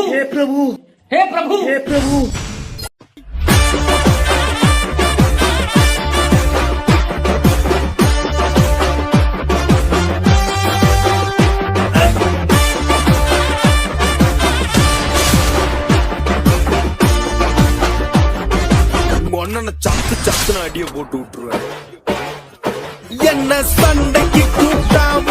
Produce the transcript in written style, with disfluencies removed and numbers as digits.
हे प्रभु हे प्रभु हे प्रभु சத்து சத்துன அடிய போட்டு விட்டுருவேன் என்ன சண்டைக்கு கூட்டாம